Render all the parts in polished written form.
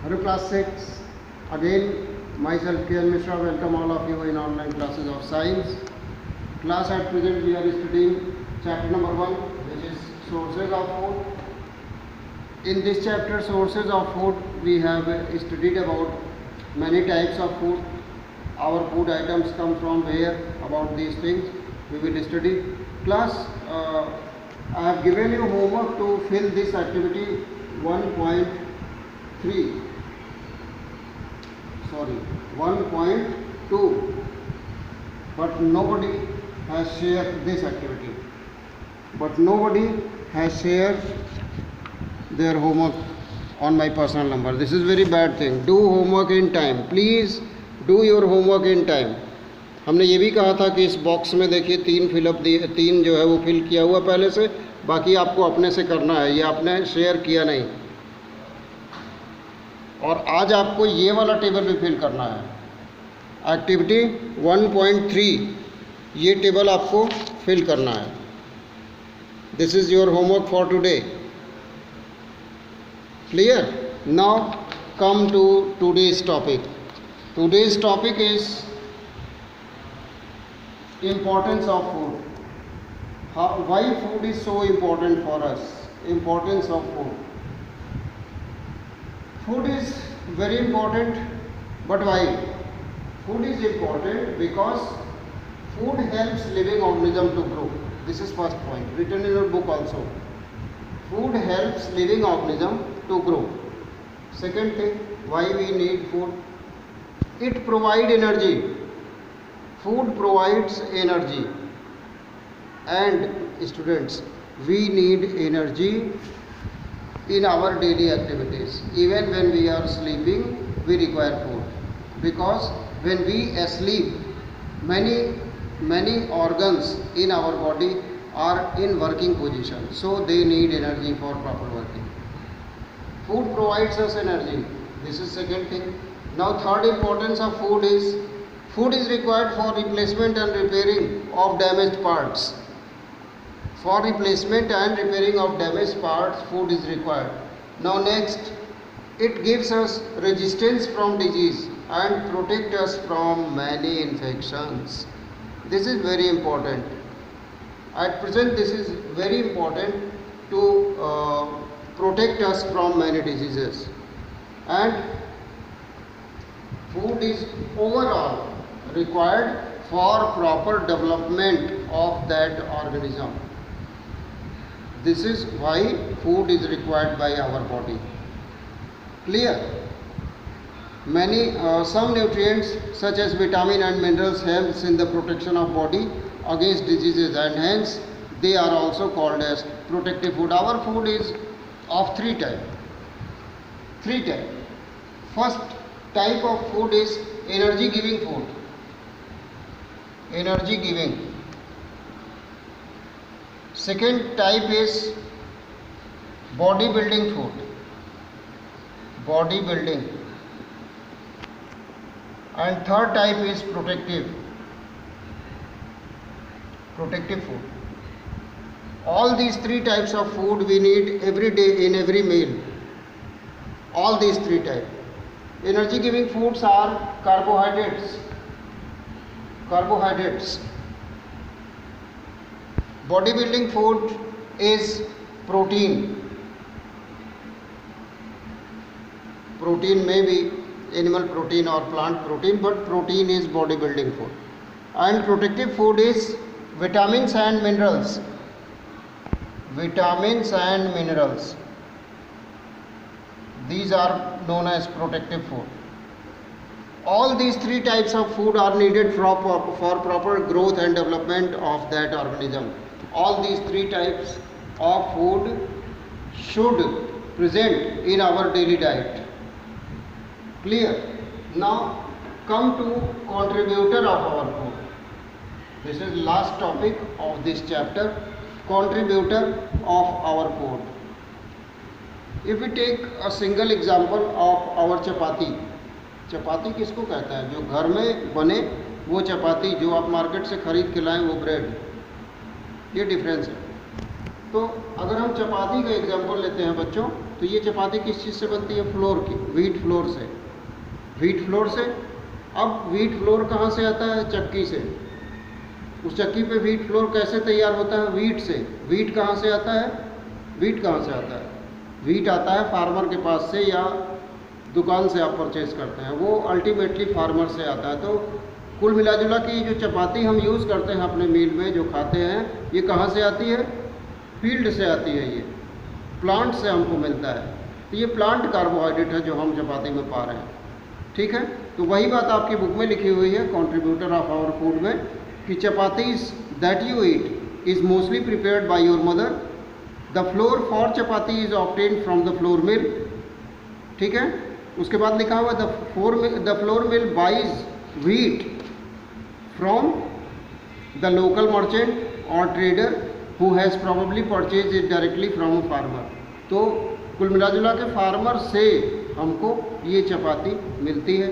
Hello class 6. Again myself KL Mishra, welcome all of you in online classes of science. Class at present we are studying chapter number 1, which is sources of food. In this chapter sources of food we have studied about many types of food. Our food items come from where, about these things we will study. Class, I have given you homework to fill this activity 1.3. Sorry, 1.2, but nobody has shared this activity. Nobody has shared their homework on my personal number. This is very bad thing. Do homework in time. Please do your homework in time. हमने ये भी कहा था कि इस box में देखिए 3 fill up दिए, 3 जो है वो फिल किया हुआ पहले से, बाकी आपको अपने से करना है, ये आपने शेयर किया नहीं। और आज आपको ये वाला टेबल भी फिल करना है। एक्टिविटी 1.3 ये टेबल आपको फिल करना है। This is your homework for today. Clear? Now come to today's topic. Today's topic is importance of food. Why food is so important for us? Importance of food. Food is very important, but why? Food is important because food helps living organism to grow. This is first point, written in your book also. Food helps living organism to grow. Second thing, why we need food? It provides energy. Food provides energy, and students, we need energy in our daily activities. Even when we are sleeping, we require food, because when we asleep, many organs in our body are in working position, so they need energy for proper working. Food provides us energy. This is second thing. Now third importance of food is required for replacement and repairing of damaged parts. For replacement and repairing of damaged parts, food is required. Now next, it gives us resistance from disease and protect us from many infections. This is very important. At present, this is very important to protect us from many diseases. And food is overall required for proper development of that organism. This is why food is required by our body. Clear? Some nutrients such as vitamin and minerals helps in the protection of body against diseases, and hence they are also called as protective food. Our food is of three types. First type of food is energy giving food. Energy giving. Second type is bodybuilding food. Bodybuilding. And third type is protective food. All these three types of food we need every day in every meal. All these three types. Energy giving foods are carbohydrates. Bodybuilding food is protein. Protein may be animal protein or plant protein, but protein is bodybuilding food. And protective food is vitamins and minerals. These are known as protective food. All these three types of food are needed for proper growth and development of that organism. All these three types of food should present in our daily diet. Clear? Now come to contributor of our food. This is last topic of this chapter, contributor of our food. If we take a single example of our chapati. चपाती किसको कहता है? जो घर में बने वो चपाती, जो आप मार्केट से खरीद के लाएं वो ब्रेड, ये डिफरेंस है। तो अगर हम चपाती का एग्जांपल लेते हैं बच्चों, तो तो ये चपाती किस चीज़ से बनती है? फ्लोर की, व्हीट फ्लोर से। व्हीट फ्लोर से। अब व्हीट फ्लोर कहाँ से आता है? चक्की से। उस चक्की पे व्हीट फ्लोर कैसे तैयार होता है? व्हीट से। व्हीट कहाँ से आता है? व्हीट कहाँ से आता है? व्हीट आता है फार्मर के पास से, या दुकान से आप परचेज करते हैं, वो अल्टीमेटली फार्मर से आता है। तो कुल मिला जुला के जो चपाती हम यूज़ करते हैं अपने मील में जो खाते हैं, ये कहाँ से आती है? फील्ड से आती है, ये प्लांट से हमको मिलता है। तो ये प्लांट कार्बोहाइड्रेट है जो हम चपाती में पा रहे हैं। ठीक है, तो वही बात आपकी बुक में लिखी हुई है कंट्रीब्यूटर ऑफ आवर फूड में, कि chapatis that you eat is mostly prepared by your mother. The flour for chapati is obtained from the flour mill. ठीक है, उसके बाद लिखा हुआ the flour mill buys wheat from the local merchant और trader who has probably purchase it directly from a farmer. तो कुल मिला जुला के फार्मर से हमको ये चपाती मिलती है।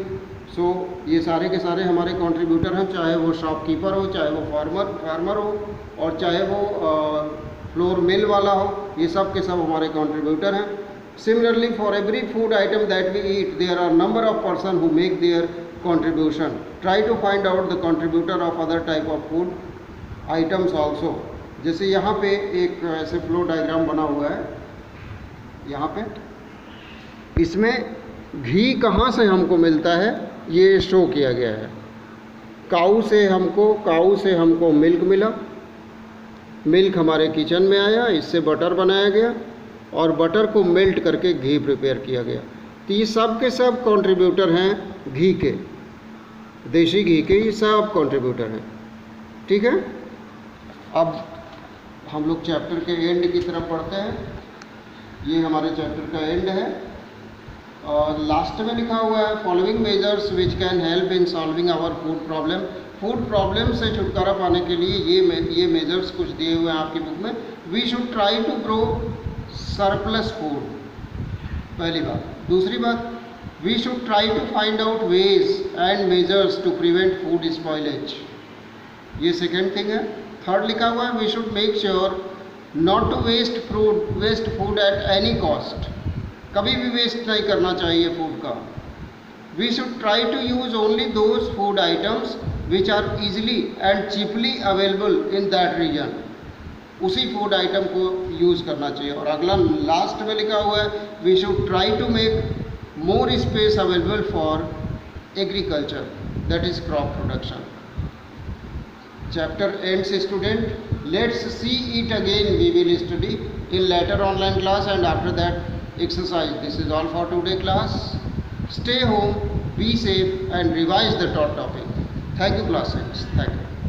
सो ये सारे के सारे हमारे कंट्रीब्यूटर हैं, चाहे वो शॉपकीपर हो, चाहे वो फार्मर हो, और चाहे वो फ्लोर मिल वाला हो, ये सब के सब हमारे कंट्रीब्यूटर हैं। Similarly for every food item that we eat there are number of person who make their contribution. Try to find out the contributor of other type of food items also. जैसे यहाँ पे एक ऐसे flow diagram बना हुआ है, यहाँ पे इसमें घी कहाँ से हमको मिलता है ये शो किया गया है। काऊ से हमको मिल्क मिला, मिल्क हमारे किचन में आया, इससे बटर बनाया गया और बटर को मेल्ट करके घी प्रिपेयर किया गया। तो ये सब के सब कंट्रीब्यूटर हैं घी के, देसी घी के, ये सब कंट्रीब्यूटर हैं। ठीक है, अब हम लोग चैप्टर के एंड की तरफ बढ़ते हैं। ये हमारे चैप्टर का एंड है और लास्ट में लिखा हुआ है following measures which can help in solving our food problem. Food problem से छुटकारा पाने के लिए ये मेजर्स कुछ दिए हुए हैं आपकी बुक में। We should try to grow surplus food, पहली बात। दूसरी बात, we should try to find out ways and measures to prevent food spoilage, ये सेकेंड थिंग है। थर्ड लिखा हुआ है we should make sure not to waste food at any cost, कभी भी वेस्ट नहीं करना चाहिए फूड का। We should try to use only those food items which are easily and cheaply available in that reason, उसी food item को use करना चाहिए। और अगला लास्ट में लिखा हुआ है we should try to make more space available for agriculture, that is crop production. Chapter ends, student. Let's see it again. We will study in later online class, and after that exercise. This is all for today class. Stay home, be safe, and revise the taught topic. Thank you, classmates. Thank you.